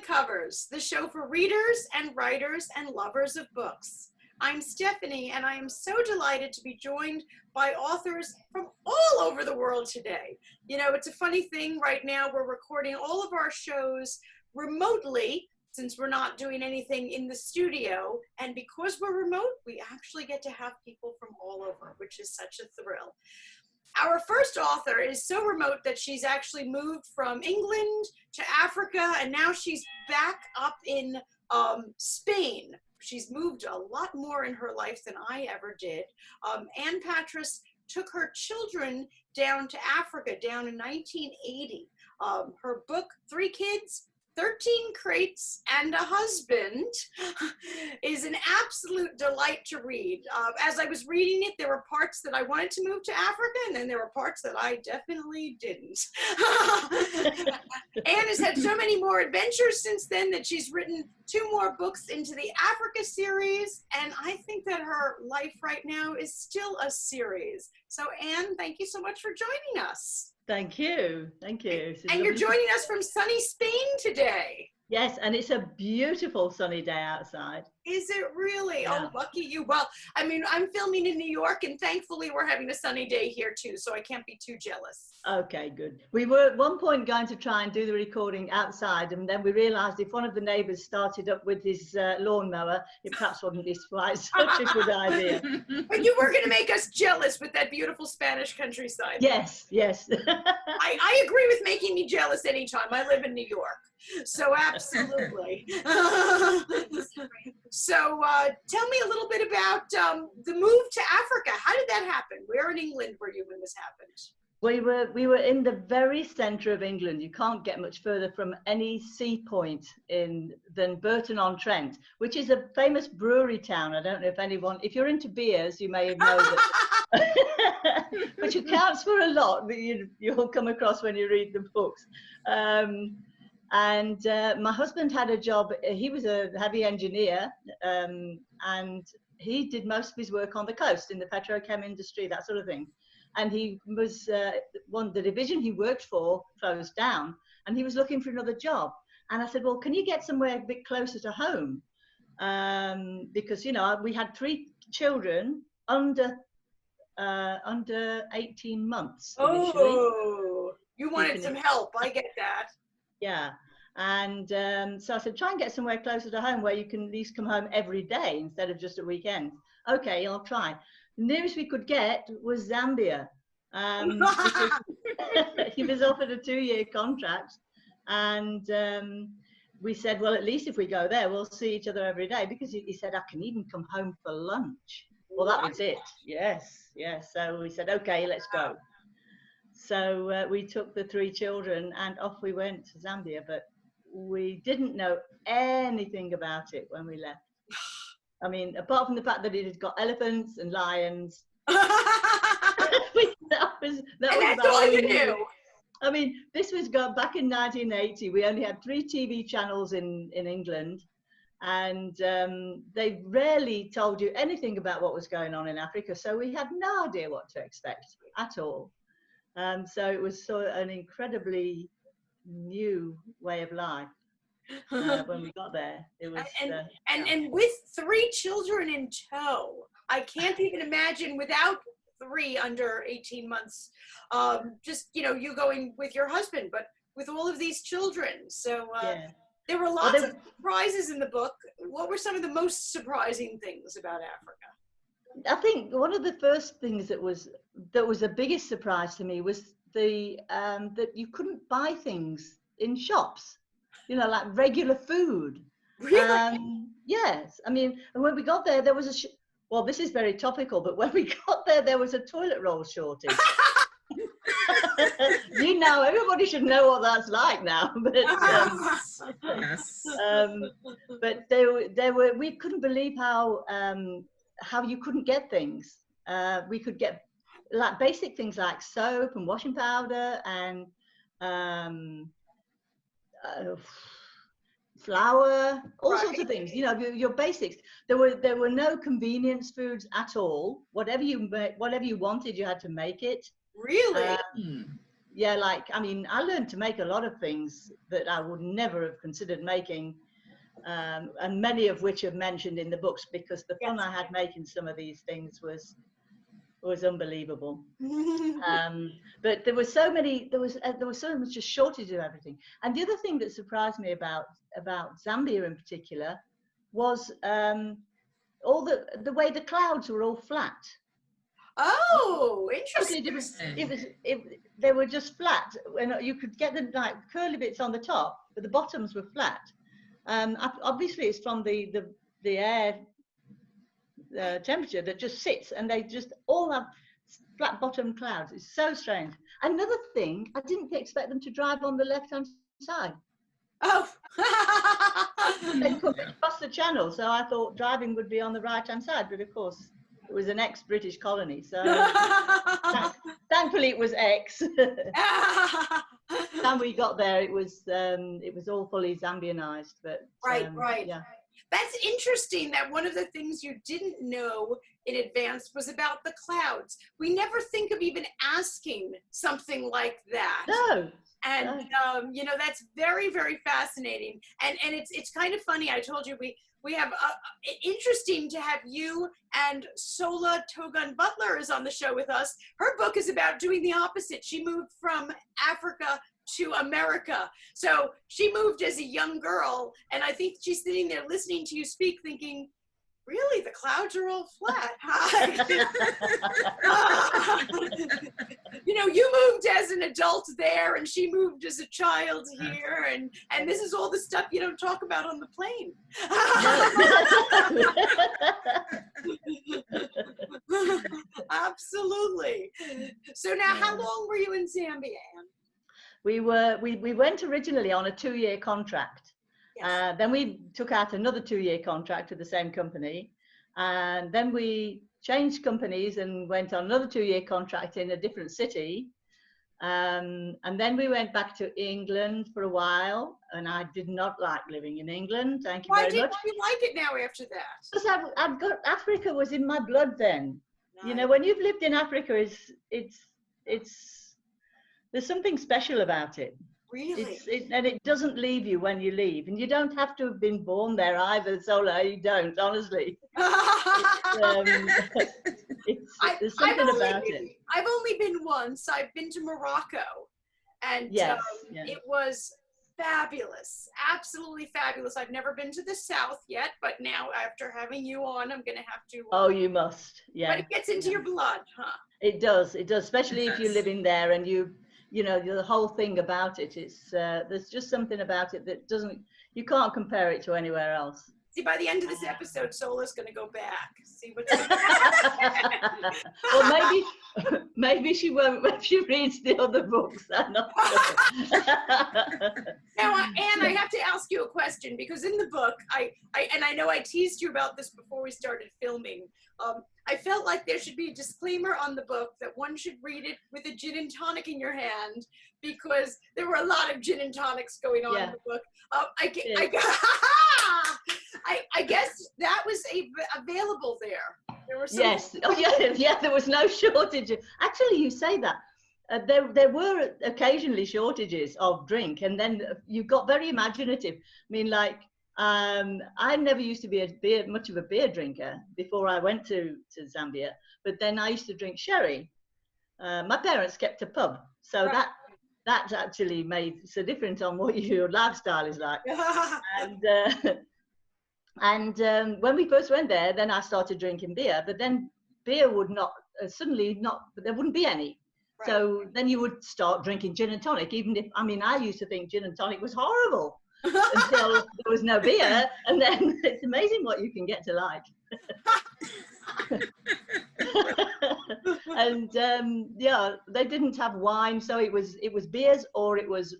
Covers, the show for readers and writers and lovers of books. I'm Stephanie, and I am so delighted to be joined by authors from all over the world today. You know, it's a funny thing right now, we're recording all of our shows remotely since we're not doing anything in the studio. And because we're remote, we actually get to have people from all over, which is such a thrill. Our first author is so remote that she's actually moved from England to Africa, and now she's back up in Spain. She's moved a lot more in her life than I ever did. Anne Patras took her children down to Africa down in 1980. Her book, 3 Kids, 13 Crates and a Husband, is an absolute delight to read. As I was reading it, there were parts that I wanted to move to Africa, and then there were parts that I definitely didn't. Anne has had so many more adventures since then that she's written 2 more books into the Africa series, and I think that her life right now is still a series. So Anne, thank you so much for joining us. Thank you. Thank you. And you're joining us from sunny Spain today. Yes, and it's a beautiful sunny day outside. Is it really? Yeah. Oh, lucky you. Well, I mean, I'm filming in New York, and thankfully we're having a sunny day here too, so I can't be too jealous. Okay, good. We were at one point going to try and do the recording outside, and then we realised if one of the neighbours started up with his lawnmower, it perhaps wouldn't be quite such a good idea. But you were going to make us jealous with that beautiful Spanish countryside. Yes, yes. I agree with making me jealous anytime. I live in New York. So absolutely. So tell me a little bit about the move to Africa. How did that happen? Where in England were you when this happened? We were in the very centre of England. You can't get much further from any sea point than Burton-on-Trent, which is a famous brewery town. I don't know if you're into beers, you may know that, which accounts for a lot that you'll come across when you read the books. And my husband had a job. He was a heavy engineer, and he did most of his work on the coast in the petrochem industry, that sort of thing. And he was the division he worked for closed down, and he was looking for another job. And I said, well, can you get somewhere a bit closer to home? Because we had 3 children under 18 months. Initially. Oh, you wanted some help. I get that. Yeah. And so I said, try and get somewhere closer to home where you can at least come home every day instead of just at weekends. Okay, I'll try. The nearest we could get was Zambia. He was offered a 2-year contract, and we said, well, at least if we go there, we'll see each other every day, because he said, I can even come home for lunch. Well, that was it. Yes. So we said, okay, let's go. So we took the 3 children and off we went to Zambia, but we didn't know anything about it when we left. I mean, apart from the fact that it had got elephants and lions. That's all you knew. I mean, this was back in 1980. We only had 3 TV channels in England, and they rarely told you anything about what was going on in Africa. So we had no idea what to expect at all. So it was an incredibly new way of life. When we got there, it was and with 3 children in tow, I can't even imagine without 3 under 18 months. Just you going with your husband, but with all of these children. So there were lots of surprises in the book. What were some of the most surprising things about Africa? I think one of the first things that was the biggest surprise to me was that you couldn't buy things in shops. Like regular food. Really? Yes. I mean, when we got there, there was well, this is very topical, but when we got there was a toilet roll shortage. Everybody should know what that's like now. But but we couldn't believe how you couldn't get things. We could get like basic things like soap and washing powder and flour, all sorts of things. Your basics. There were no convenience foods at all. Whatever you wanted, you had to make it. Really? yeah, like, I mean, I learned to make a lot of things that I would never have considered making, and many of which are mentioned in the books, because the fun I had making some of these things was unbelievable. But there were so many, there was so much a shortage of everything. And the other thing that surprised me about Zambia in particular was all the way the clouds were all flat. Oh, Totally interesting. different. They were just flat, and you could get the like curly bits on the top, but the bottoms were flat. Obviously, it's from the air temperature that just sits, and they just all have flat bottom clouds. It's so strange. Another thing, I didn't expect them to drive on the left-hand side. Oh. They put it across the channel, so I thought driving would be on the right-hand side, but of course it was an ex-British colony, so thankfully it was ex. When we got there, it was all fully Zambianized, but right. yeah. That's interesting that one of the things you didn't know in advance was about the clouds. We never think of even asking something like that. No. And you know, that's very, very fascinating. And it's kind of funny. I told you we have interesting to have you and Sola Togun-Butler is on the show with us. Her book is about doing the opposite. She moved from Africa to America. So she moved as a young girl, and I think she's sitting there listening to you speak thinking, really, the clouds are all flat. You know, you moved as an adult there, and she moved as a child here, and this is all the stuff you don't talk about on the plane. Absolutely. So now, how long were you in Zambia, Anne? We went originally on a 2-year contract. Yes. Then we took out another 2-year contract with the same company, and then we changed companies and went on another 2-year contract in a different city, and then we went back to England for a while, and I did not like living in England. Thank you very much. Why didn't you like it now after that? Because I've got, Africa was in my blood then. Nice. You know, when you've lived in Africa, it's there's something special about it. Really? And it doesn't leave you when you leave. And you don't have to have been born there either, Sola. You don't, honestly. There's something about it. I've only been once. I've been to Morocco. And yes. It was fabulous. Absolutely fabulous. I've never been to the South yet, but now after having you on, I'm going to have to. Oh, you must. Yeah. But it gets into your blood, huh? It does. It does, especially if you're living there and you know, the whole thing about it, it's there's just something about it that you can't compare it to anywhere else. See, by the end of this episode, Sola's going to go back. See what's Well, maybe she won't if she reads the other books. I'm not sure. Now, Anne, I have to ask you a question, because in the book, I know I teased you about this before we started filming. I felt like there should be a disclaimer on the book that one should read it with a gin and tonic in your hand, because there were a lot of gin and tonics going on in the book. I guess that was available there. There were some. Yes. Oh, yeah. There was no shortage. Actually, you say that. There were occasionally shortages of drink, and then you got very imaginative. I mean, like, I never used to be much of a beer drinker before I went to Zambia, but then I used to drink sherry. My parents kept a pub, so that actually made a difference on what your lifestyle is like. And when we first went there, then I started drinking beer, but then beer would not there wouldn't be any. Right. So then you would start drinking gin and tonic, even if, I mean, I used to think gin and tonic was horrible until there was no beer, and then it's amazing what you can get to like. And yeah, they didn't have wine, so it was beers, or it was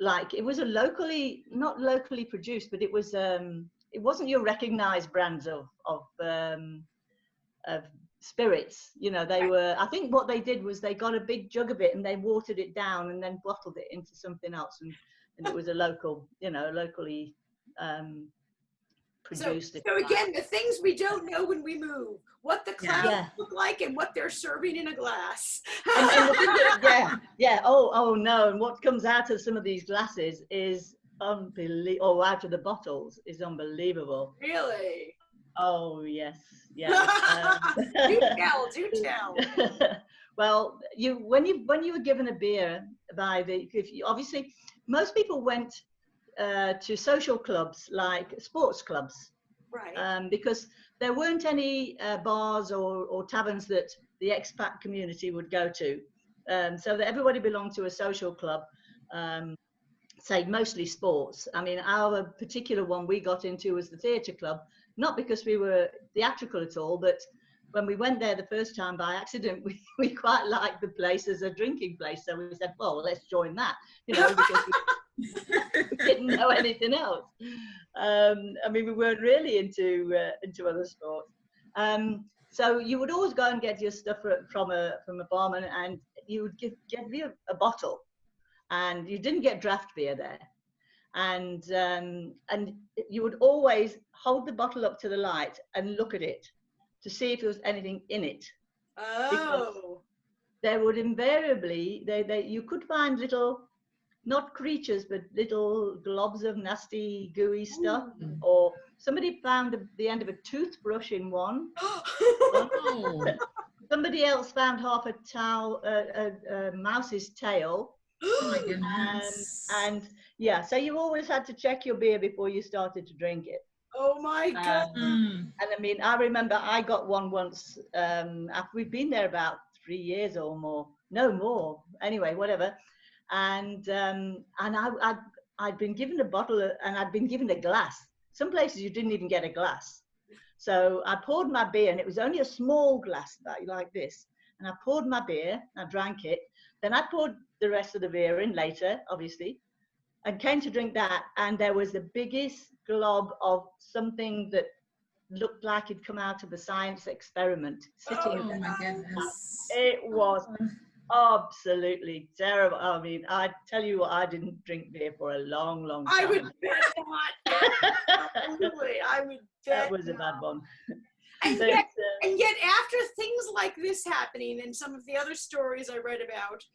like, it was not locally produced, but it wasn't your recognized brands of spirits. You know, they were, I think what they did was they got a big jug of it and they watered it down and then bottled it into something else, and it was a local, you know, locally produced it. So again, the things we don't know when we move, what the clouds look like and what they're serving in a glass. And the thing is, oh no, and what comes out of some of these glasses is unbelievable. Out of the bottles is unbelievable. Really? Oh yes. Do tell. Well, when you were given a beer by obviously most people went to social clubs like sports clubs, right? Because there weren't any bars or taverns that the expat community would go to, so that everybody belonged to a social club. Say mostly sports. I mean, our particular one we got into was the theatre club, not because we were theatrical at all, but when we went there the first time by accident, we quite liked the place as a drinking place. So we said, well, let's join that, because we didn't know anything else. I mean, we weren't really into other sports. So you would always go and get your stuff from a barman, and you would give you a bottle. And you didn't get draft beer there, and you would always hold the bottle up to the light and look at it to see if there was anything in it. Because there would invariably you could find little, not creatures, but little globs of nasty gooey stuff. Or somebody found the end of a toothbrush in one. Somebody else found half a towel, a mouse's tail. Oh my goodness. And so you always had to check your beer before you started to drink it. Oh my God. And I mean, I remember I got one once after we'd been there about 3 years or more, no more, anyway, whatever. And I'd been given a bottle and I'd been given a glass. Some places you didn't even get a glass. So I poured my beer, and it was only a small glass like this. And I poured my beer, I drank it. Then I poured the rest of the beer in later, obviously, and came to drink that. And there was the biggest glob of something that looked like it'd come out of a science experiment sitting there. Oh my goodness. It was absolutely terrible. I mean, I tell you what, I didn't drink beer for a long, long time. I would bet not. Absolutely, I would bet that was a bad one. And yet, after things like this happening and some of the other stories I read about,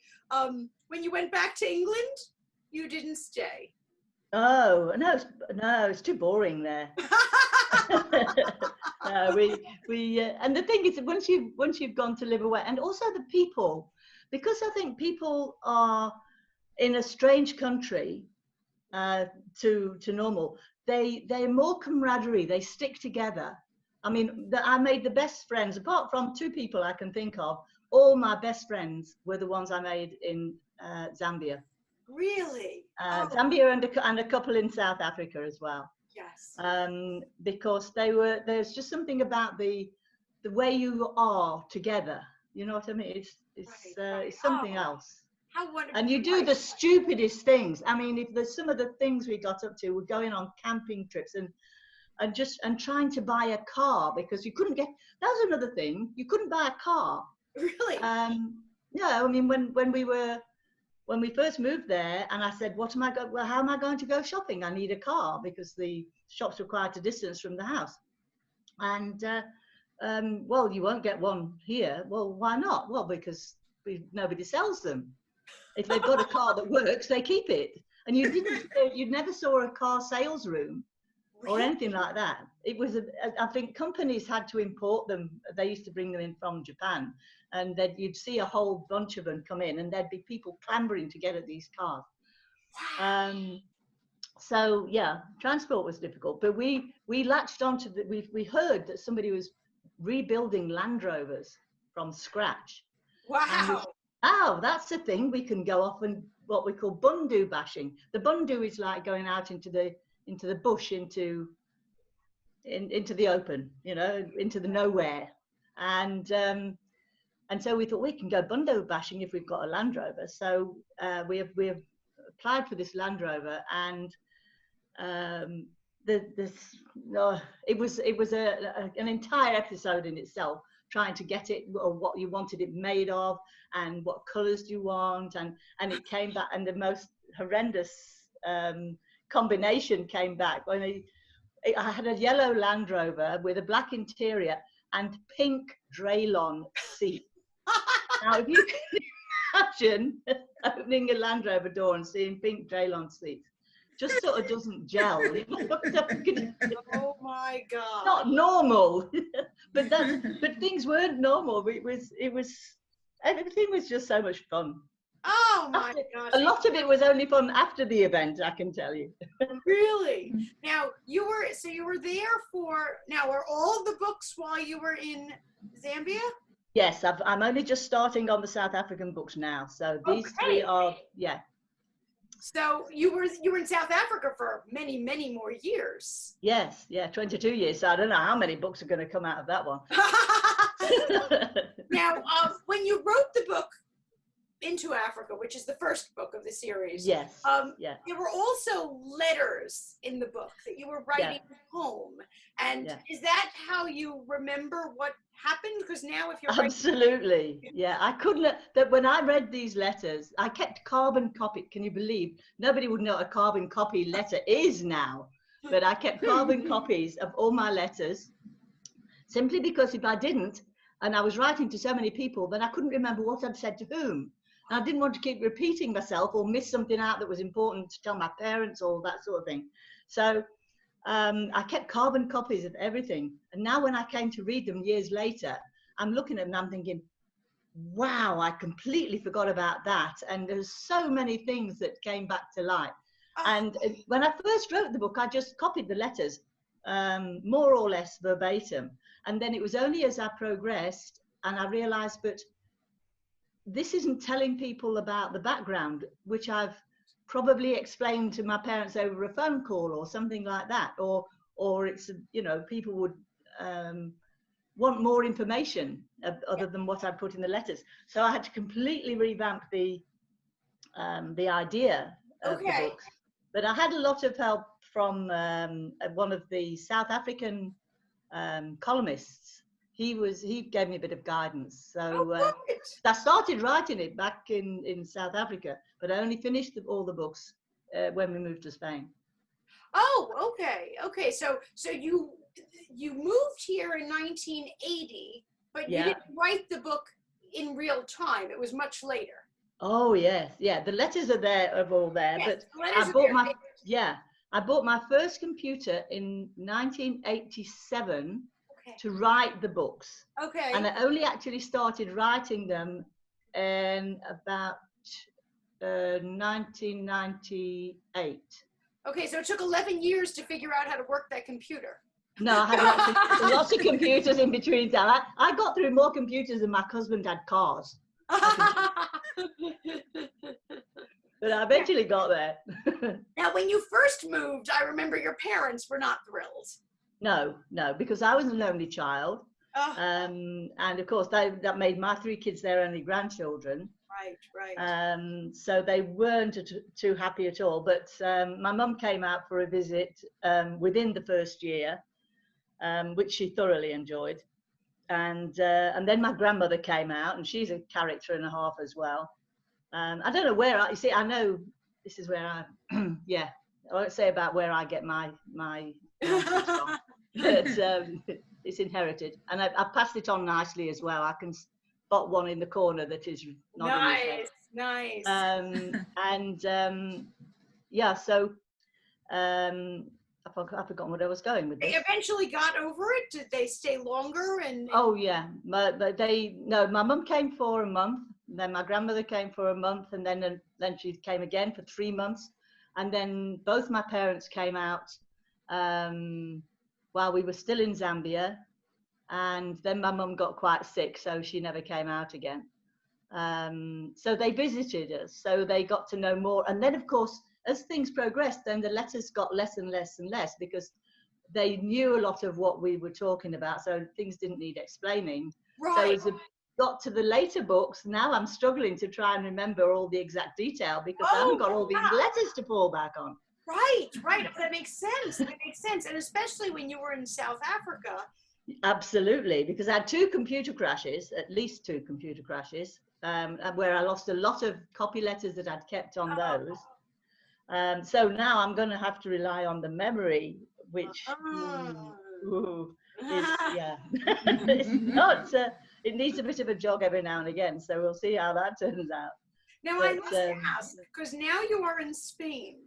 when you went back to England, you didn't stay. Oh no, it's too boring there. No, we and the thing is, once you've gone to live away, and also the people, because I think people are in a strange country to normal. They're more camaraderie. They stick together. I mean, I made the best friends, apart from 2 people I can think of. All my best friends were the ones I made in Zambia. Really? Zambia and a couple in South Africa as well. Yes. Because there's just something about the way you are together. You know what I mean? It's something else. How wonderful. And you do the stupidest things. I mean, if there's some of the things we got up to, we're going on camping trips and trying to buy a car because you couldn't get. That was another thing. You couldn't buy a car. Really? No, I mean when we first moved there, and I said, how am I going to go shopping? I need a car because the shops were quite a distance from the house. And well, you won't get one here. Well, why not? Well, because nobody sells them. If they've got a car that works, they keep it. And you never saw a car sales room or anything like that. It was, I think companies had to import them. They used to bring them in from Japan, and then you'd see a whole bunch of them come in, and there'd be people clambering to get at these cars. So yeah, transport was difficult, but we latched onto we heard that somebody was rebuilding Land Rovers from scratch. Wow. Oh, that's the thing. We can go off and what we call bundu bashing. The bundu is like going out into the bush, into the open, into the nowhere. And so we thought we can go bundu bashing if we've got a Land Rover. So we have applied for this Land Rover, and it was an entire episode in itself, trying to get it, or what you wanted it made of, and what colours do you want, and it came back, and the most horrendous combination came back when I had a yellow Land Rover with a black interior and pink Draylon seat. Now, if you can imagine opening a Land Rover door and seeing pink Draylon seats, just sort of doesn't gel. You know? Oh my God. Not normal, but things weren't normal. Everything was just so much fun. Oh my gosh. A lot of it was only fun after the event, I can tell you. Really? Now you were there for, now were all the books while you were in Zambia? Yes, I'm only just starting on the South African books now. So these three are, yeah. So you were in South Africa for many, many more years. Yes, yeah, 22 years. So I don't know how many books are going to come out of that one. Now, when you wrote the book Into Africa, which is the first book of the series, yes, yeah. there were also letters in the book that you were writing home. And is that how you remember what happened? Because now if you're absolutely, yeah, I couldn't. That when I read these letters, I kept carbon copy. Can you believe? Nobody would know what a carbon copy letter is now, but I kept carbon copies of all my letters, simply because if I didn't, and I was writing to so many people, then I couldn't remember what I'd said to whom. And I didn't want to keep repeating myself or miss something out that was important to tell my parents or that sort of thing. So I kept carbon copies of everything. And now when I came to read them years later, I'm looking at them and I'm thinking, wow, I completely forgot about that. And there's so many things that came back to light. And when I first wrote the book, I just copied the letters, more or less verbatim. And then it was only as I progressed and I realized, but this isn't telling people about the background, which I've probably explained to my parents over a phone call or something like that, or it's, you know, people would want more information other than what I put in the letters. So I had to completely revamp the idea of the books. But I had a lot of help from one of the South African columnists. He gave me a bit of guidance. So I started writing it back in South Africa, but I only finished all the books when we moved to Spain. Oh, okay. So you moved here in 1980, but you didn't write the book in real time. It was much later. Oh yes, yeah. The letters are all there. Yes, but I bought my first computer in 1987 to write the books. Okay. And I only actually started writing them in about 1998. Okay, so it took 11 years to figure out how to work that computer. No, I had lots of computers in between time. I got through more computers than my husband had cars. But I eventually got there. Now, when you first moved, I remember your parents were not thrilled. No, because I was an only child. And of course, that made my three kids their only grandchildren. Right. So they weren't too happy at all. But my mum came out for a visit within the first year, which she thoroughly enjoyed. And then my grandmother came out, and she's a character and a half as well. I don't know where you see. I know this is where I I won't say about where I get my from, but it's inherited, and I passed it on nicely as well. I can spot one in the corner that is nodding his head. Nice. So I've forgotten what I was going with this. They eventually got over it. Did they stay longer? Oh yeah, my mum came for a month. Then my grandmother came for a month, and then she came again for 3 months, and then both my parents came out while we were still in Zambia, and then my mum got quite sick, so she never came out again. So they visited us, so they got to know more, and then of course as things progressed, then the letters got less and less and less because they knew a lot of what we were talking about, so things didn't need explaining. Right. So as got to the later books, now I'm struggling to try and remember all the exact detail because I haven't got all these letters to fall back on. Right. That makes sense. And especially when you were in South Africa. Absolutely, because I had at least two computer crashes, where I lost a lot of copy letters that I'd kept on those. So now I'm going to have to rely on the memory which Oh. yeah, it's not. It needs a bit of a jog every now and again, so we'll see how that turns out. Now, But, I must ask, because now you are in Spain.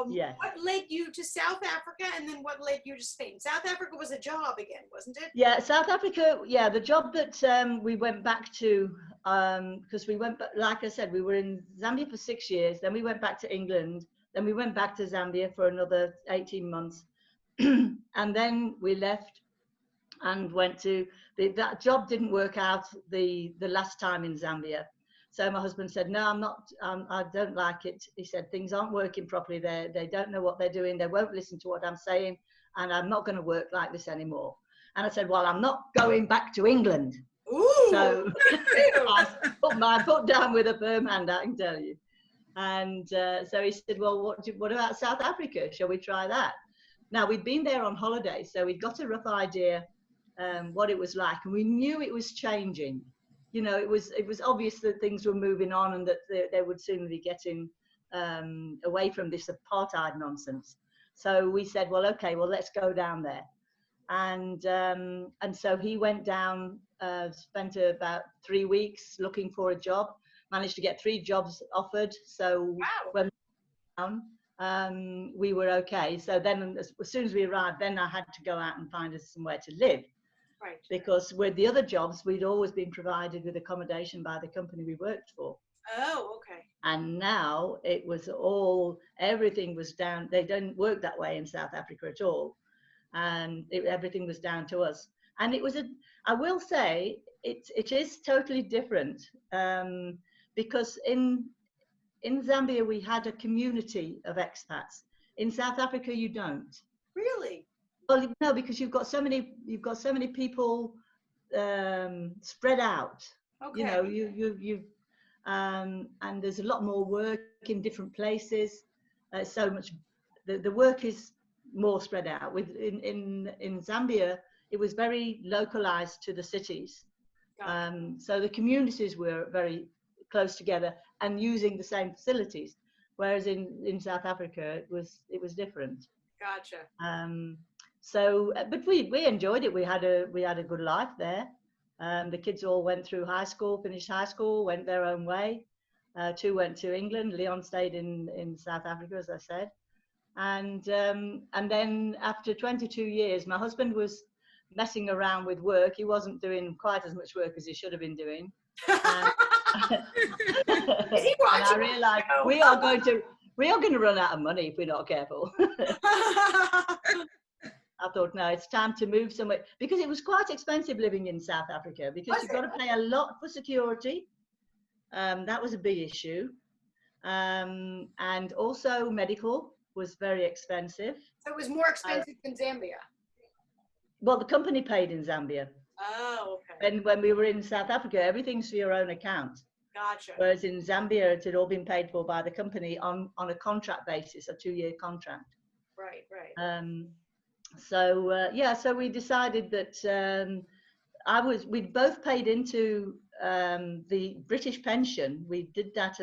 Yes. What led you to South Africa, and then what led you to Spain? South Africa was a job again, wasn't it? Yeah, South Africa. Yeah, the job that we went back to, because we went, like I said, we were in Zambia for 6 years. Then we went back to England. Then we went back to Zambia for another 18 months, and then we left and went to that job didn't work out the last time in Zambia. So my husband said, no, I'm not, I don't like it. He said, things aren't working properly there. They don't know what they're doing. They won't listen to what I'm saying. And I'm not going to work like this anymore. And I said, well, I'm not going back to England. Ooh. So I put my foot down with a firm hand, I can tell you. And so he said, well, what about South Africa? Shall we try that? Now, we'd been there on holiday, so we'd got a rough idea what it was like. And we knew it was changing. You know, it was obvious that things were moving on and that they would soon be getting away from this apartheid nonsense. So we said, well, okay, well, let's go down there. And so he went down, spent about 3 weeks looking for a job, managed to get 3 jobs offered. So Wow. when we went down, we were okay. So then as soon as we arrived, then I had to go out and find us somewhere to live. Right. Because with the other jobs, we'd always been provided with accommodation by the company we worked for. Oh, okay. And now it was everything was down. They don't work that way in South Africa at all. And everything was down to us. And it was I will say, it is totally different because in Zambia, we had a community of expats. In South Africa, you don't. Really? Well, no, because you've got so many people spread out. Okay. You know, and there's a lot more work in different places. So much, the work is more spread out. In Zambia, it was very localized to the cities. So the communities were very close together and using the same facilities. Whereas in South Africa, it was different. Gotcha. So, but we enjoyed it. We had a good life there. The kids all went through high school, finished high school, went their own way. 2 went to England. Leon stayed in South Africa, as I said. And then after 22 years, my husband was messing around with work. He wasn't doing quite as much work as he should have been doing. Is he watching? And I realized we are going to run out of money if we're not careful. I thought, no, it's time to move somewhere, because it was quite expensive living in South Africa, because you've got to pay a lot for security. That was a big issue. And also medical was very expensive. So it was more expensive than Zambia? Well, the company paid in Zambia. Oh, okay. And when we were in South Africa, everything's for your own account. Gotcha. Whereas in Zambia, it had all been paid for by the company on a contract basis, a 2-year contract. Right. So we decided that we'd both paid into the British pension. We did that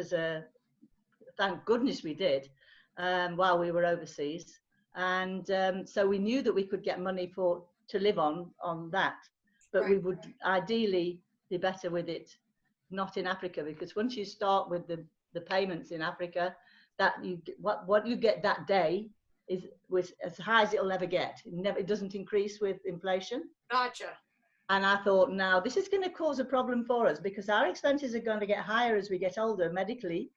thank goodness we did, while we were overseas. And so we knew that we could get money to live on that, but we would ideally be better with it not in Africa, because once you start with the payments in Africa, that what you get that day was as high as it'll ever get. It doesn't increase with inflation. Gotcha. And I thought, now this is going to cause a problem for us, because our expenses are going to get higher as we get older medically,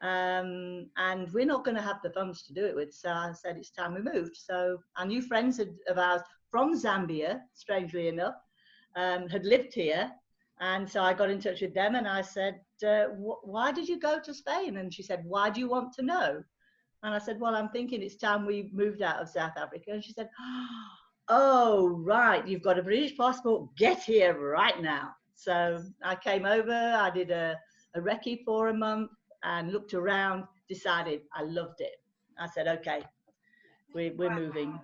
and we're not going to have the funds to do it with. So I said it's time we moved. So our new friends of ours from Zambia, strangely enough, had lived here. And so I got in touch with them and I said, why did you go to Spain? And she said, why do you want to know? And I said, well, I'm thinking it's time we moved out of South Africa. And she said, oh, right, you've got a British passport, get here right now. So I came over, I did a recce for a month and looked around, decided I loved it. I said, okay, we're moving.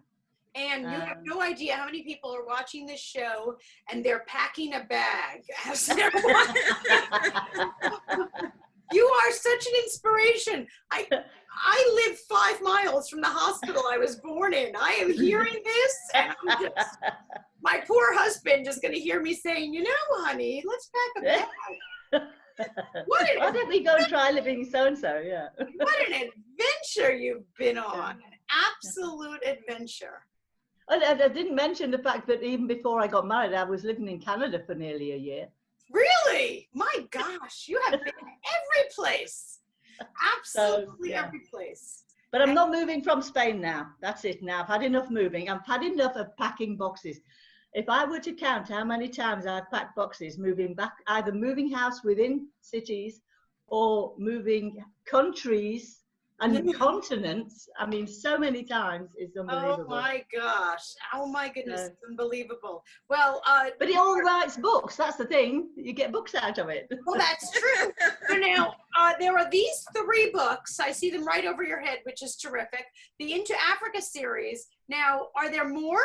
And you have no idea how many people are watching this show and they're packing a bag as they're watching. You are such an inspiration. I live 5 miles from the hospital I was born in. I am hearing this, and I'm just, my poor husband is going to hear me saying, you know, honey, let's pack a bag. Why don't we go and try living so-and-so? Yeah. What an adventure you've been on. An absolute adventure. I didn't mention the fact that even before I got married, I was living in Canada for nearly a year. Really? My gosh, you have been every place. Absolutely every place. But I'm not moving from Spain now. That's it now. I've had enough moving. I've had enough of packing boxes. If I were to count how many times I've packed boxes, moving back, either moving house within cities or moving countries and continents, I mean, so many times, it's unbelievable. Oh my gosh. Oh my goodness. It's unbelievable. Well, but he all writes books. That's the thing. You get books out of it. Well, that's true. So now, there are these 3 books. I see them right over your head, which is terrific. The Into Africa series. Now, are there more?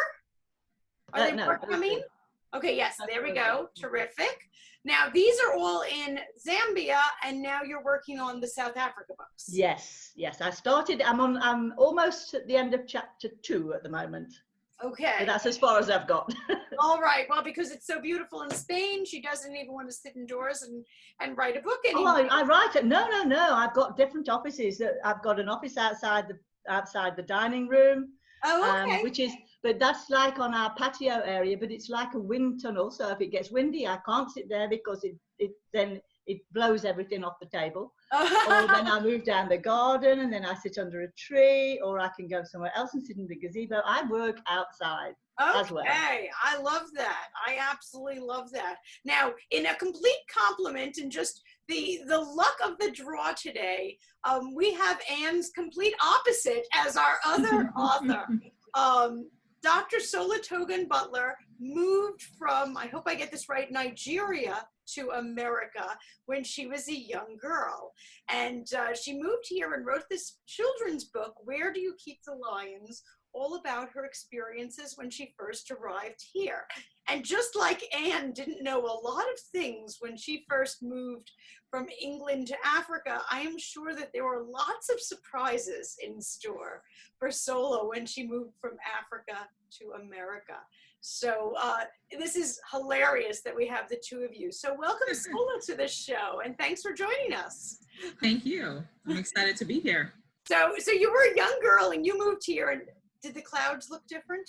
Are there more coming? Okay, yes, there we go. Terrific. Now, these are all in Zambia, and now you're working on the South Africa books. Yes, yes. I started, I'm almost at the end of chapter 2 at the moment. Okay. So that's as far as I've got. All right. Well, because it's so beautiful in Spain, she doesn't even want to sit indoors and write a book anymore. Oh, I write it. No. I've got different offices. I've got an office outside the dining room. Oh, okay. But that's like on our patio area, but it's like a wind tunnel. So if it gets windy, I can't sit there because then it blows everything off the table. Or then I move down the garden and then I sit under a tree, or I can go somewhere else and sit in the gazebo. I work outside as well. Okay, I love that. I absolutely love that. Now, in a complete compliment and just the luck of the draw today, we have Anne's complete opposite as our other author. Dr. Sola Togun-Butler moved from, I hope I get this right, Nigeria to America when she was a young girl. And she moved here and wrote this children's book, Where Do You Keep the Lions?, all about her experiences when she first arrived here. And just like Anne didn't know a lot of things when she first moved from England to Africa, I am sure that there were lots of surprises in store for Sola when she moved from Africa to America. So this is hilarious that we have the 2 of you. So welcome, Sola, to this show, and thanks for joining us. Thank you. I'm excited to be here. So you were a young girl and you moved here, and did the clouds look different?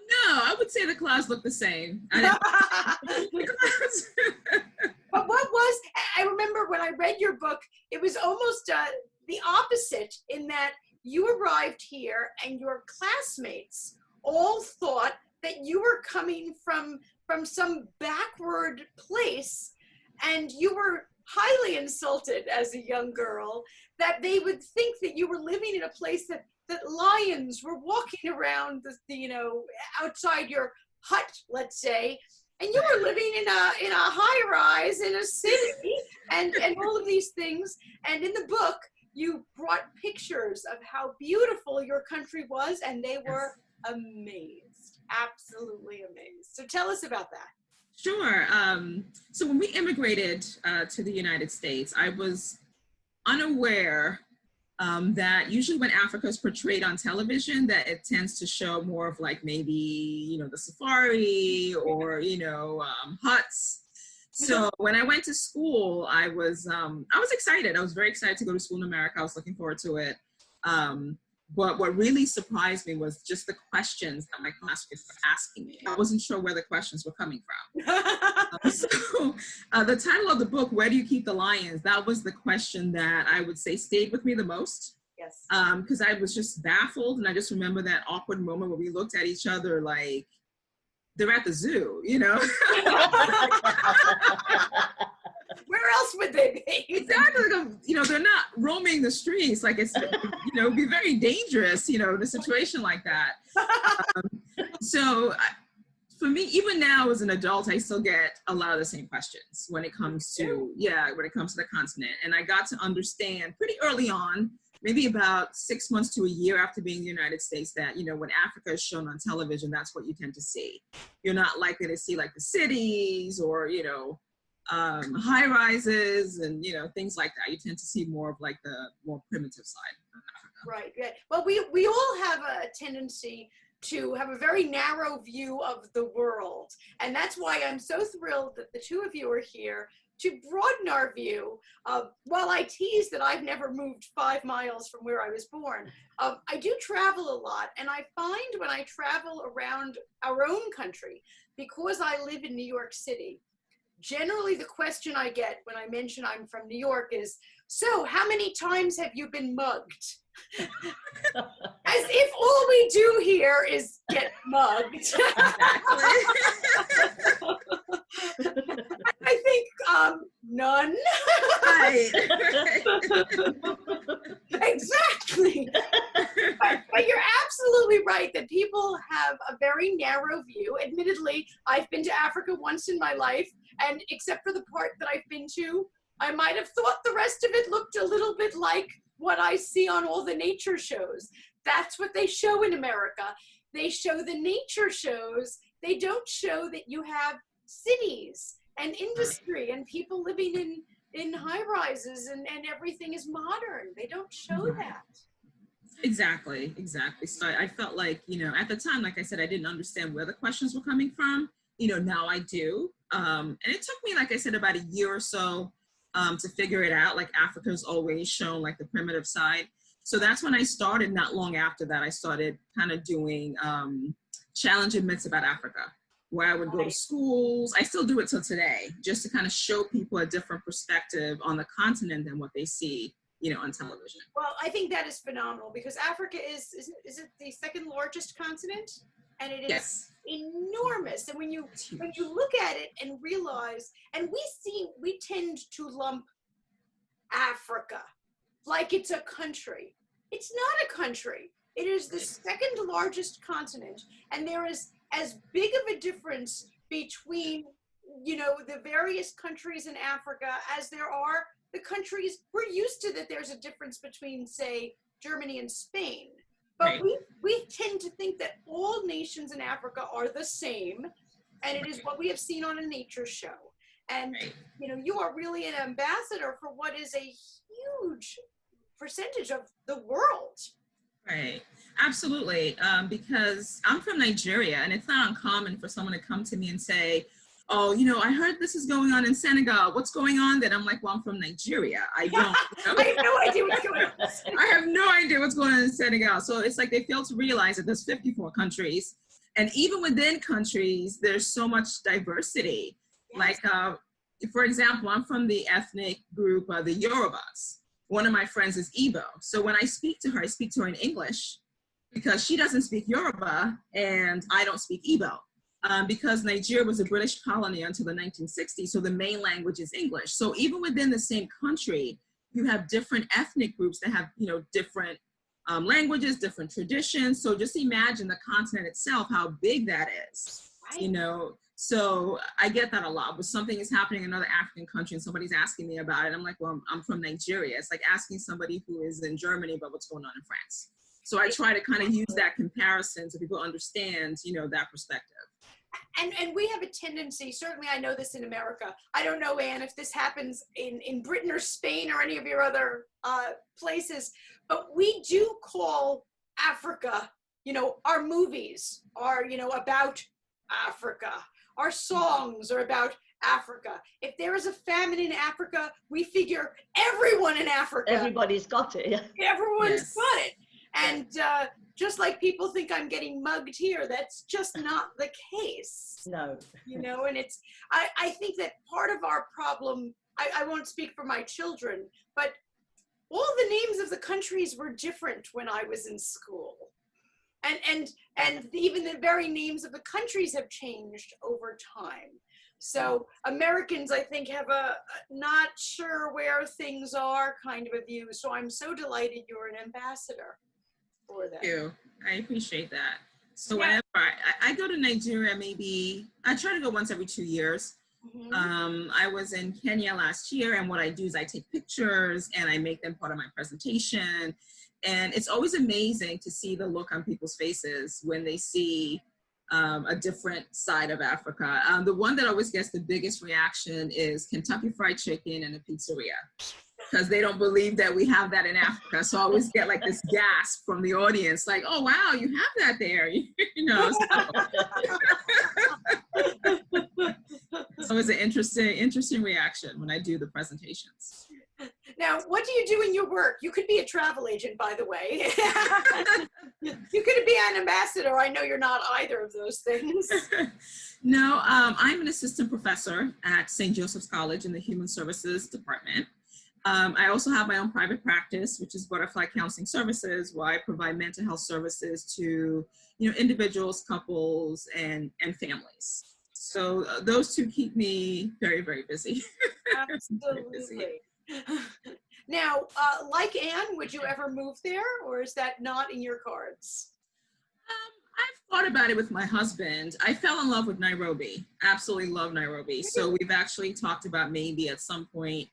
No, I would say the clouds look the same. But what was, I remember when I read your book, it was almost the opposite, in that you arrived here and your classmates all thought that you were coming from some backward place, and you were highly insulted as a young girl, that they would think that you were living in a place that lions were walking around outside your hut, let's say, and you were living in a high rise in a city and all of these things. And in the book, you brought pictures of how beautiful your country was, and they were amazed, absolutely amazed. So tell us about that. Sure. So when we immigrated to the United States, I was unaware that usually when Africa is portrayed on television, that it tends to show more of like maybe, the safari or, huts. So when I went to school, I was excited. I was very excited to go to school in America. I was looking forward to it. But what really surprised me was just the questions that my classmates were asking me. I wasn't sure where the questions were coming from. So the title of the book, Where Do You Keep the Lions? That was the question that I would say stayed with me the most. Yes. Because I was just baffled, and I just remember that awkward moment where we looked at each other like they're at the zoo, Where else would they be? Exactly. They're not roaming the streets. Like it's, it'd be very dangerous, in a situation like that. So for me, even now as an adult, I still get a lot of the same questions when it comes to, the continent. And I got to understand pretty early on maybe about 6 months to a year after being in the United States that, you know, when Africa is shown on television, that's what you tend to see. You're not likely to see like the cities or, you know, high rises and, you know, things like that. You tend to see more of like the more primitive side of Africa. Right, right. Well, we all have a tendency to have a very narrow view of the world. And that's why I'm so thrilled that the two of you are here to broaden our view. While I tease that I've never moved 5 miles from where I was born, I do travel a lot. And I find when I travel around our own country, because I live in New York City, generally the question I get when I mention I'm from New York is, so how many times have you been mugged? As if all we do here is get mugged. I think none. Right. Exactly. But you're absolutely right that people have a very narrow view. Admittedly, I've been to Africa once in my life, and except for the part that I've been to, I might have thought the rest of it looked a little bit like what I see on all the nature shows. That's what they show in America. They show the nature shows. They don't show that you have cities and industry and people living in high rises and everything is modern. They don't show that. Exactly. So I felt like, you know, at the time, like I said, I didn't understand where the questions were coming from. You know, now I do. And it took me, like I said, about a year or so to figure it out. Like Africa's always shown like the primitive side. So that's when I started. Not long after that, I started kind of doing challenging myths about Africa, where I would go to schools. I still do it till today, just to kind of show people a different perspective on the continent than what they see, you know, on television. Well, I think that is phenomenal because Africa is it the second largest continent? And it is Yes. enormous. And when you look at it and realize, and we tend to lump Africa like it's a country. It's not a country. It is the second largest continent, and there is as big of a difference between, you know, the various countries in Africa as there are the countries. We're used to that there's a difference between, say, Germany and Spain. But Right. we tend to think that all nations in Africa are the same, and it is what we have seen on a nature show. And, you know, you are really an ambassador for what is a huge percentage of the world. Right. Absolutely. Because I'm from Nigeria, and it's not uncommon for someone to come to me and say, oh, you know, I heard this is going on in Senegal. What's going on? Then I'm like, well, I'm from Nigeria. I don't know. I have no idea what's going on. I have no idea what's going on in Senegal. So it's like they fail to realize that there's 54 countries. And even within countries, there's so much diversity. Yes. Like, for example, I'm from the ethnic group, the Yorubas. One of my friends is Igbo. So when I speak to her in English because she doesn't speak Yoruba and I don't speak Igbo. Because Nigeria was a British colony until the 1960s, so the main language is English. So even within the same country, you have different ethnic groups that have, you know, different languages, different traditions. So just imagine the continent itself, how big that is, Right. you know. So I get that a lot. When something is happening in another African country and somebody's asking me about it, I'm like, well, I'm from Nigeria. It's like asking somebody who is in Germany about what's going on in France. So I try to kind of use that comparison so people understand, you know, that perspective. And we have a tendency, certainly I know this in America, I don't know, Anne, if this happens in Britain or Spain or any of your other places, but we do call Africa, you know, our movies are, you know, about Africa. Our songs are about Africa. If there is a famine in Africa, we figure everyone in Africa. Everybody's got it. Everyone's got it. And just like people think I'm getting mugged here, that's just not the case. No. You know, and it's, I think that part of our problem, I won't speak for my children, but all the names of the countries were different when I was in school. And even the very names of the countries have changed over time. So Americans, I think, have a not sure where things are kind of a view. So I'm so delighted you're an ambassador for that. Thank you. I appreciate that. So whenever I go to Nigeria, maybe I try to go once every 2 years. I was in Kenya last year, and what I do is I take pictures and I make them part of my presentation. And it's always amazing to see the look on people's faces when they see a different side of Africa. The one that always gets the biggest reaction is Kentucky Fried Chicken and a pizzeria, because they don't believe that we have that in Africa. So I always get like this gasp from the audience, like, "Oh wow, you have that there," you know. So it's an interesting reaction when I do the presentations. Now, what do you do in your work? You could be a travel agent, by the way. You could be an ambassador. I know you're not either of those things. No, I'm an assistant professor at St. Joseph's College in the Human Services Department. I also have my own private practice, which is Butterfly Counseling Services, where I provide mental health services to, individuals, couples, and families. So those two keep me very, very busy. Absolutely. Very busy. Now, like Anne, would you ever move there, or is that not in your cards? I've thought about it with my husband. I fell in love with Nairobi. Absolutely love Nairobi. So we've actually talked about maybe at some point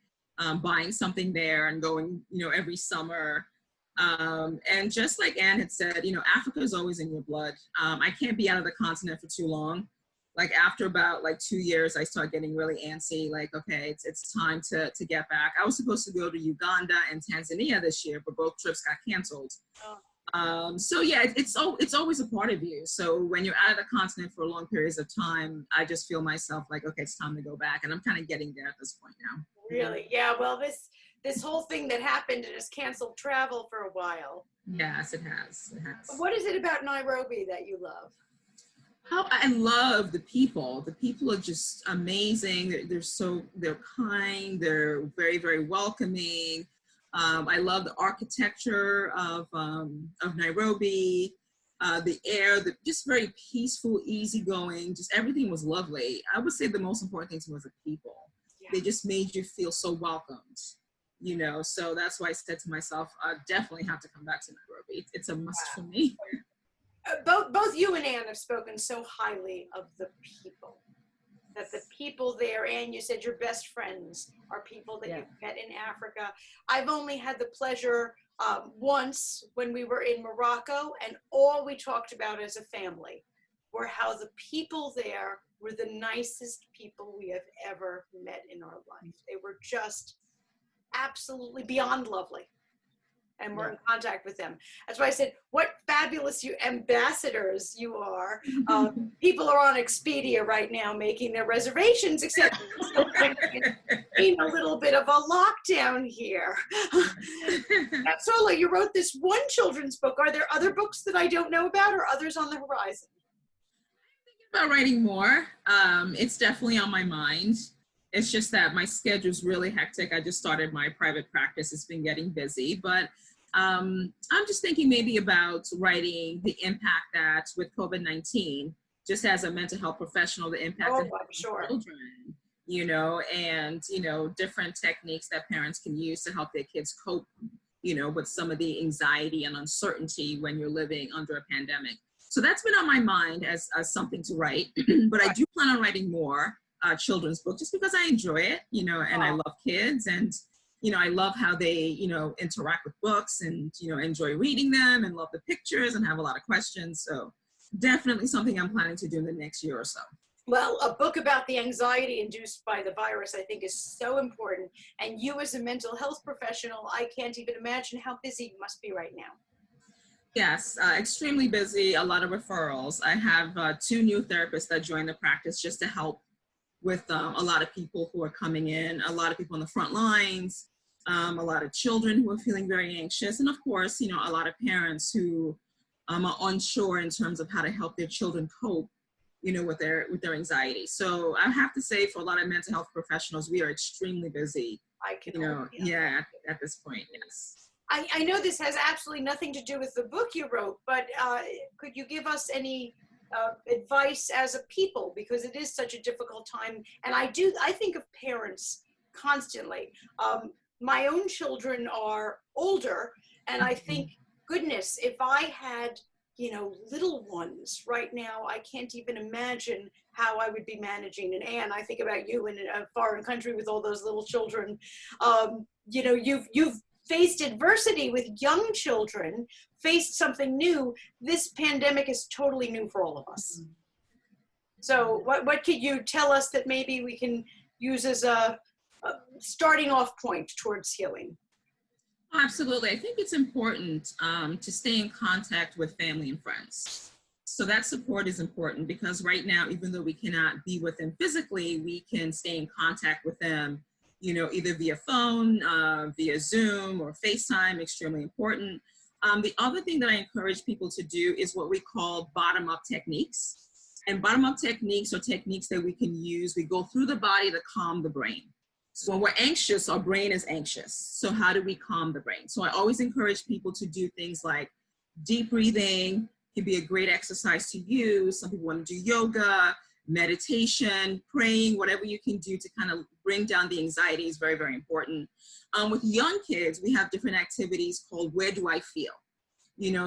buying something there and going, every summer. And just like Anne had said, Africa is always in your blood. I can't be out of the continent for too long. Like after about 2 years, I start getting really antsy. Like, okay, it's time to get back. I was supposed to go to Uganda and Tanzania this year, but both trips got canceled. So yeah, it's always a part of you. So when you're out of the continent for long periods of time, I just feel myself like, okay, it's time to go back. And I'm kind of getting there at this point now. Really? Yeah. Well, this whole thing that happened and has canceled travel for a while. Yes, it has. It has. What is it about Nairobi that you love? I love the people. The people are just amazing. They're kind. They're very, very welcoming. I love the architecture of Nairobi, the air, just very peaceful, easygoing. Just everything was lovely. I would say the most important thing to me was the people. Yeah. They just made you feel so welcomed. So that's why I said to myself, I definitely have to come back to Nairobi. It's a must for me. Both you and Anne have spoken so highly of the people, that the people there, and you said your best friends are people that you've met in Africa. I've only had the pleasure once when we were in Morocco, and all we talked about as a family were how the people there were the nicest people we have ever met in our life. They were just absolutely beyond lovely. And we're in contact with them. That's why I said, what fabulous ambassadors you are. People are on Expedia right now making their reservations, except in a little bit of a lockdown here. Now, Sola, you wrote this one children's book. Are there other books that I don't know about, or others on the horizon? I'm thinking about writing more. It's definitely on my mind. It's just that my schedule's really hectic. I just started my private practice. It's been getting busy, but I'm just thinking maybe about writing the impact that with COVID-19, just as a mental health professional, the impact of children, and, different techniques that parents can use to help their kids cope, with some of the anxiety and uncertainty when you're living under a pandemic. So that's been on my mind as something to write, but I do plan on writing more children's books just because I enjoy it, and I love kids, and I love how they, interact with books and, enjoy reading them and love the pictures and have a lot of questions. So definitely something I'm planning to do in the next year or so. Well, a book about the anxiety induced by the virus, I think, is so important. And you as a mental health professional, I can't even imagine how busy you must be right now. Yes, extremely busy, a lot of referrals. I have 2 new therapists that joined the practice just to help with a lot of people who are coming in, a lot of people on the front lines, a lot of children who are feeling very anxious, and of course, a lot of parents who are unsure in terms of how to help their children cope, with their anxiety. So I have to say, for a lot of mental health professionals, we are extremely busy. I can, at this point, yes. I know this has absolutely nothing to do with the book you wrote, but could you give us any advice as a people, because it is such a difficult time? And I think of parents constantly. My own children are older, and I think, goodness, if I had, little ones right now. I can't even imagine how I would be managing. And Anne, I think about you in a foreign country with all those little children. You've faced adversity with young children, faced something new. This pandemic is totally new for all of us. So what could you tell us that maybe we can use as a starting off point towards healing? Absolutely. I think it's important to stay in contact with family and friends. So that support is important because right now, even though we cannot be with them physically, we can stay in contact with them, either via phone, via Zoom or FaceTime, extremely important. The other thing that I encourage people to do is what we call bottom-up techniques. And bottom-up techniques are techniques that we can use. We go through the body to calm the brain. So when we're anxious, our brain is anxious. So how do we calm the brain? So I always encourage people to do things like deep breathing can be a great exercise to use. Some people want to do yoga, meditation, praying, whatever you can do to kind of bring down the anxiety is very, very important. With young kids, we have different activities called Where Do I Feel?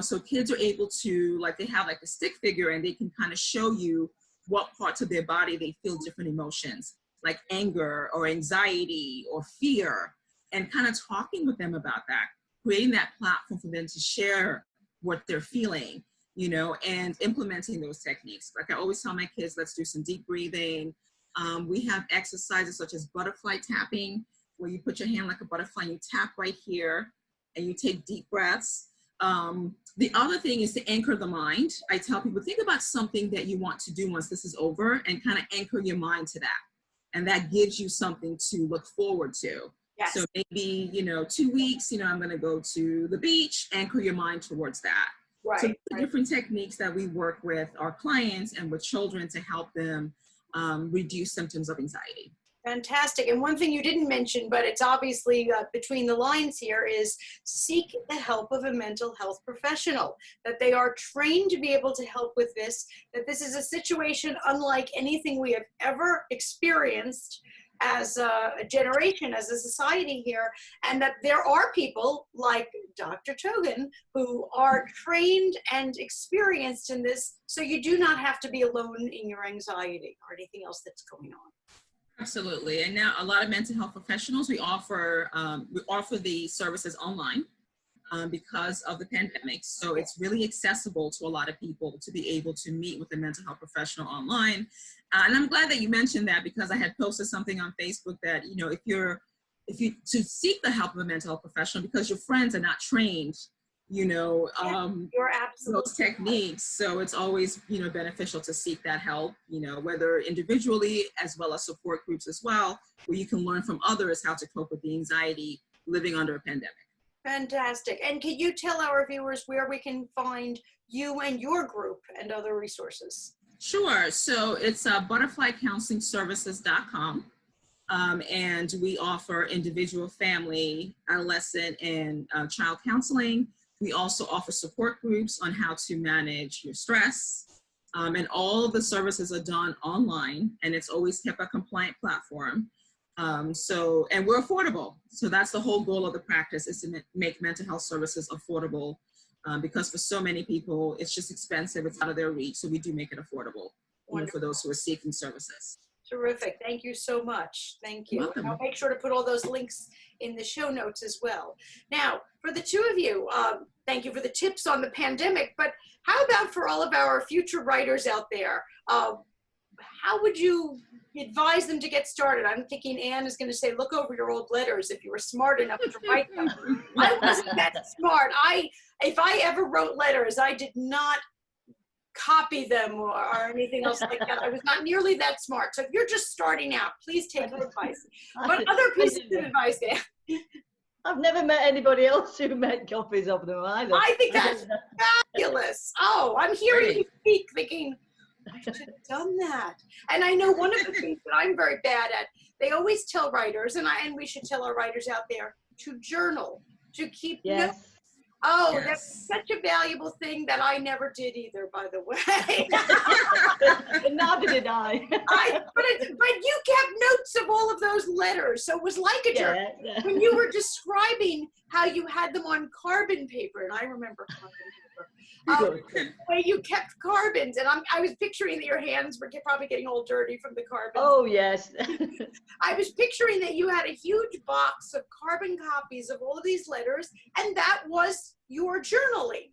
So kids are able to, they have a stick figure and they can kind of show you what parts of their body they feel different emotions, like anger or anxiety or fear, and kind of talking with them about that, creating that platform for them to share what they're feeling, and implementing those techniques. Like I always tell my kids, let's do some deep breathing. We have exercises such as butterfly tapping, where you put your hand like a butterfly and you tap right here and you take deep breaths. The other thing is to anchor the mind. I tell people, think about something that you want to do once this is over and kind of anchor your mind to that. And that gives you something to look forward to. Yes. So maybe, 2 weeks, I'm going to go to the beach, anchor your mind towards that. Right. So the different techniques that we work with our clients and with children to help them reduce symptoms of anxiety. Fantastic. And one thing you didn't mention, but it's obviously between the lines here, is seek the help of a mental health professional, that they are trained to be able to help with this, that this is a situation unlike anything we have ever experienced as a generation, as a society here, and that there are people like Dr. Togun who are trained and experienced in this, so you do not have to be alone in your anxiety or anything else that's going on. Absolutely. And now a lot of mental health professionals, we offer the services online because of the pandemic. So it's really accessible to a lot of people to be able to meet with a mental health professional online. And I'm glad that you mentioned that, because I had posted something on Facebook that, if you to seek the help of a mental health professional because your friends are not trained, You're absolutely those techniques. So it's always, beneficial to seek that help, whether individually as well as support groups as well, where you can learn from others how to cope with the anxiety living under a pandemic. fantastic. And can you tell our viewers where we can find you and your group and other resources? Sure. So it's butterflycounselingservices.com. And we offer individual, family, adolescent, and child counseling. We also offer support groups on how to manage your stress. And all the services are done online, and it's always kept a compliant platform. And we're affordable. So that's the whole goal of the practice, is to make mental health services affordable, because for so many people, it's just expensive, it's out of their reach. So we do make it affordable for those who are seeking services. Terrific. Thank you so much. Thank you. Welcome. I'll make sure to put all those links in the show notes as well. Now, for the two of you, thank you for the tips on the pandemic, but how about for all of our future writers out there? How would you advise them to get started? I'm thinking Anne is going to say, look over your old letters if you were smart enough to write them. I wasn't that smart. If I ever wrote letters, I did not copy them or anything else like that. I was not nearly that smart. So if you're just starting out, please take our advice. What other pieces of advice, Anne? I've never met anybody else who made copies of them either. I think that's fabulous. Oh, I'm hearing you speak thinking, I should have done that. And I know one of the things that I'm very bad at, they always tell writers, and we should tell our writers out there, to journal, to keep notes. Oh, yes. That's such a valuable thing that I never did either, by the way. Neither did I. But you kept notes of all of those letters, so it was like a journal. Yeah. When you were describing how you had them on carbon paper, and I remember carbon paper. The way you kept carbons, and I was picturing that your hands were probably getting all dirty from the carbons. Oh, yes. I was picturing that you had a huge box of carbon copies of all of these letters, and that was your journaling.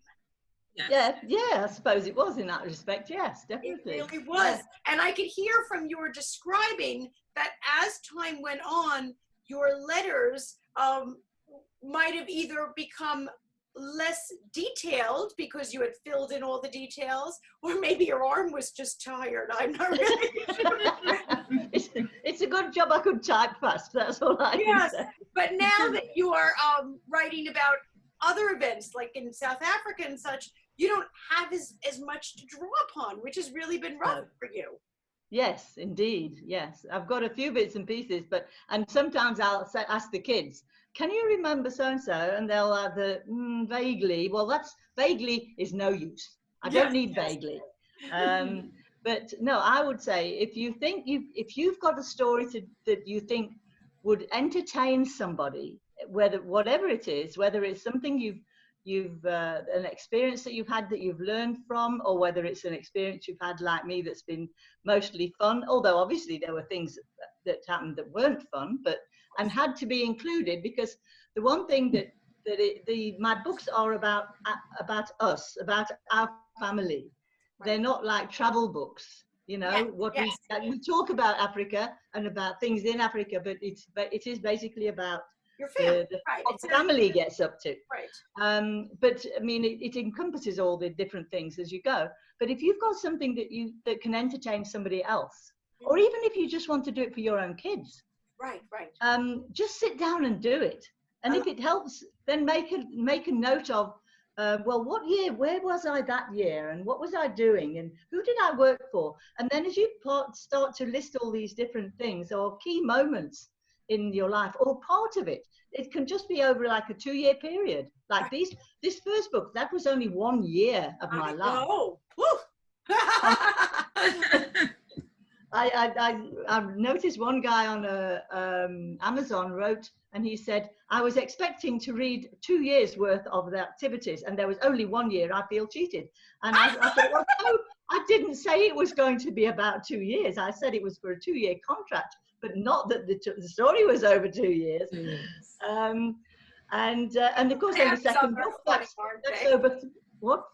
Yes. Yeah, I suppose it was in that respect. Yes, definitely. It really was. And I could hear from your describing that as time went on, your letters might have either become less detailed because you had filled in all the details, or maybe your arm was just tired. I'm not really sure. It's a good job I could type fast. That's all I can say. But now that you are writing about other events like in South Africa and such, you don't have as much to draw upon, which has really been rough for you. Yes, indeed. Yes, I've got a few bits and pieces, and sometimes I'll ask the kids, can you remember so-and-so? And they'll have vaguely. Well, that's vaguely is no use. I don't need vaguely. But no, I would say if you think if you've got a story that you think would entertain somebody, whatever it is, whether it's something you've an experience that you've had that you've learned from, or whether it's an experience you've had like me that's been mostly fun, although obviously there were things that happened that weren't fun, and had to be included, because the one thing my books are about us, about our family. They're not like travel books, you know. We talk about Africa and about things in Africa, but it is basically about your family, what the family gets up to. Right. But I mean, it encompasses all the different things as you go. But if you've got something that can entertain somebody else, or even if you just want to do it for your own kids, right. just sit down and do it. And if it helps, then make a note of, well, what year, where was I that year, and what was I doing, and who did I work for? And then as you start to list all these different things or key moments in your life, or part of it can just be over like a 2-year period. Like this first book, that was only 1 year of my life. Oh, I noticed one guy on Amazon wrote, and he said, I was expecting to read 2 years worth of the activities, and there was only 1 year. I feel cheated. And I thought, well, no, I didn't say it was going to be about 2 years. I said it was for a 2-year contract, but not that the story was over 2 years. And of course, then the second book, that's over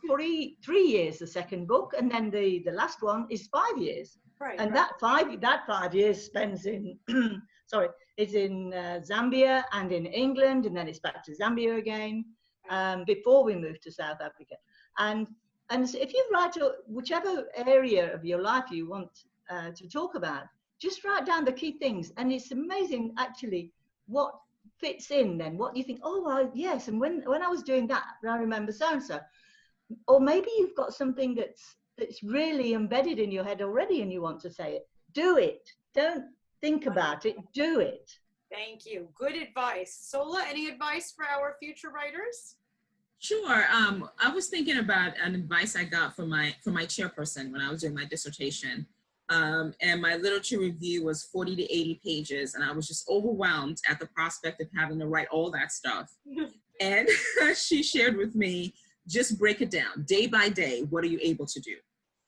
3 years, the second book, and then the last one is 5 years. Right. And that 5 years spends in is in Zambia and in England, and then it's back to Zambia again before we moved to South Africa. And if you write whichever area of your life you want to talk about, just write down the key things, and it's amazing actually what fits in then, what you think, oh well, yes, and when I was doing that, I remember so and so. Or maybe you've got something that's really embedded in your head already and you want to say it. Do it. Don't think about it, do it. Thank you. Good advice. Sola, any advice for our future writers? Sure. I was thinking about an advice I got from my chairperson when I was doing my dissertation. And my literature review was 40 to 80 pages, and I was just overwhelmed at the prospect of having to write all that stuff. And she shared with me, just break it down day by day. What are you able to do?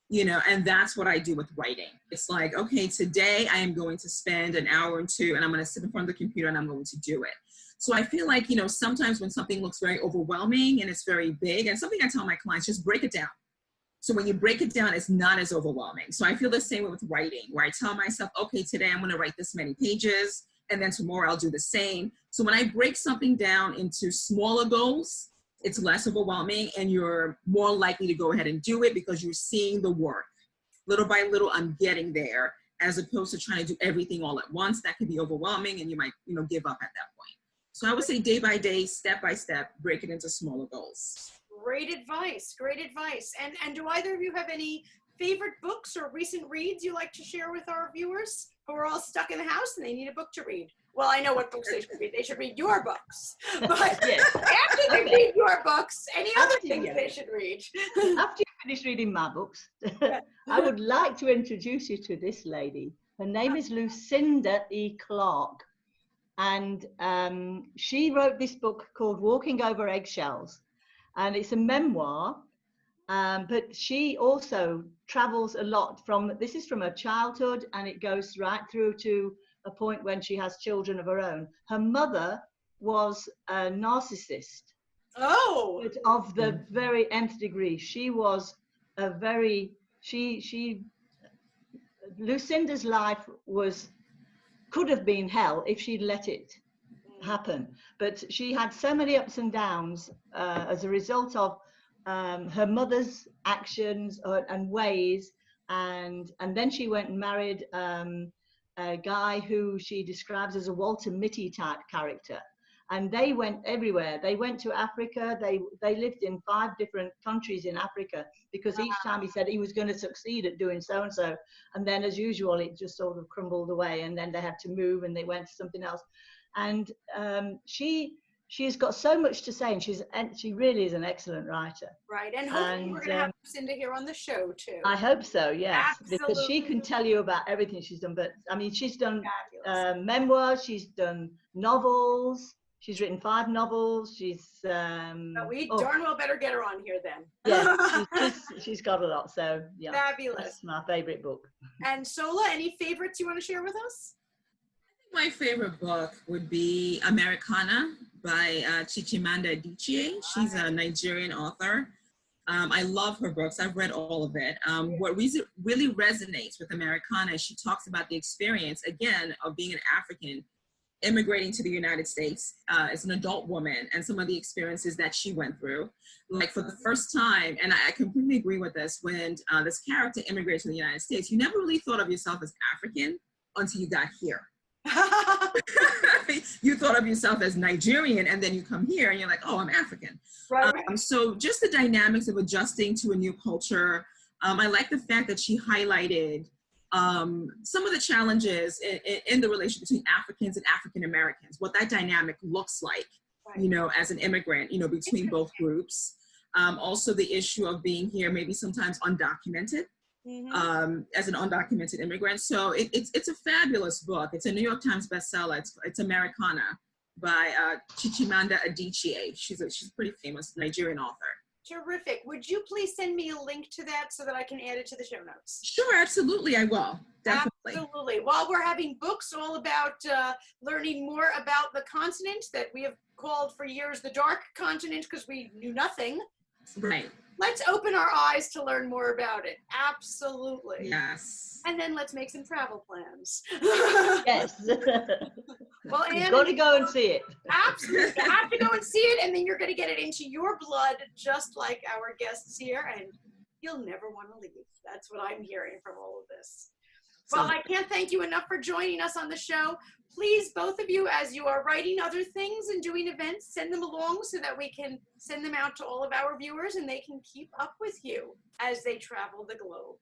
You know, and that's what I do with writing. It's like, okay, today I am going to spend an hour or two, and I'm going to sit in front of the computer and I'm going to do it. So I feel like, you know, sometimes when something looks very overwhelming and it's very big, and something I tell my clients, just break it down. So when you break it down, it's not as overwhelming. So I feel the same way with writing, where I tell myself, okay, today I'm going to write this many pages, and then tomorrow I'll do the same. So when I break something down into smaller goals, it's less overwhelming, and you're more likely to go ahead and do it because you're seeing the work. Little by little, I'm getting there, as opposed to trying to do everything all at once. That could be overwhelming, and you might, you know, give up at that point. So I would say day by day, step by step, break it into smaller goals. Great advice. Great advice. And do either of you have any favorite books or recent reads you like to share with our viewers who are all stuck in the house and they need a book to read? Well, I know what books they should read. They should read your books. But after they read your books, any other things they should read? After you finish reading my books, I would like to introduce you to this lady. Her name is Lucinda E. Clarke. And she wrote this book called Walking Over Eggshells. And it's a memoir But she also travels a lot this is from her childhood, and it goes right through to a point when she has children of her own. Her mother was a narcissist. Oh. But of the very nth degree. She was a very, Lucinda's life could have been hell if she'd let it happen. But she had so many ups and downs as a result of her mother's actions and ways, and then she went and married a guy who she describes as a Walter Mitty type character, and they went everywhere. They went to Africa. They lived in 5 different countries in Africa, because each time he said he was going to succeed at doing so and so, and then as usual it just sort of crumbled away, and then they had to move and they went to something else. And she's got so much to say, and she really is an excellent writer. Right, and hopefully we're going to have Lucinda here on the show too. I hope so, yes. Absolutely. Because she can tell you about everything she's done. But I mean, she's done memoirs, she's done novels, she's written 5 novels. She's we darn well better get her on here then. Yeah, she's got a lot. So yeah, fabulous. That's my favorite book. And Sola, any favorites you want to share with us? My favorite book would be Americana by Chimamanda Adichie. She's a Nigerian author. I love her books. I've read all of it. What really resonates with Americana is she talks about the experience, again, of being an African immigrating to the United States as an adult woman, and some of the experiences that she went through. Like, for the first time, and I completely agree with this, when this character immigrated to the United States, you never really thought of yourself as African until you got here. You thought of yourself as Nigerian, and then you come here and you're like, oh, I'm African. Right. So just the dynamics of adjusting to a new culture. I like the fact that she highlighted some of the challenges in the relationship between Africans and African Americans, what that dynamic looks like, you know, as an immigrant, you know, between both groups. Also the issue of being here, maybe sometimes undocumented. As an undocumented immigrant. So it's a fabulous book. It's a New York Times bestseller. It's Americana by Chimamanda Adichie. She's a pretty famous Nigerian author. Terrific. Would you please send me a link to that so that I can add it to the show notes? Sure, absolutely, I will. Definitely. Absolutely. While we're having books all about learning more about the continent that we have called for years the dark continent because we knew nothing. Right. Let's open our eyes to learn more about it. Absolutely. Yes. And then let's make some travel plans. Yes. Well, Anne, you've got to go and see it. Absolutely. You have to go and see it, and then you're going to get it into your blood, just like our guests here, and you'll never want to leave. That's what I'm hearing from all of this. Well, I can't thank you enough for joining us on the show. Please, both of you, as you are writing other things and doing events, send them along so that we can send them out to all of our viewers and they can keep up with you as they travel the globe.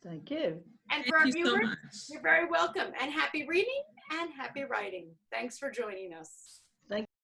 Thank you. And for our viewers, you're very welcome. And happy reading and happy writing. Thanks for joining us.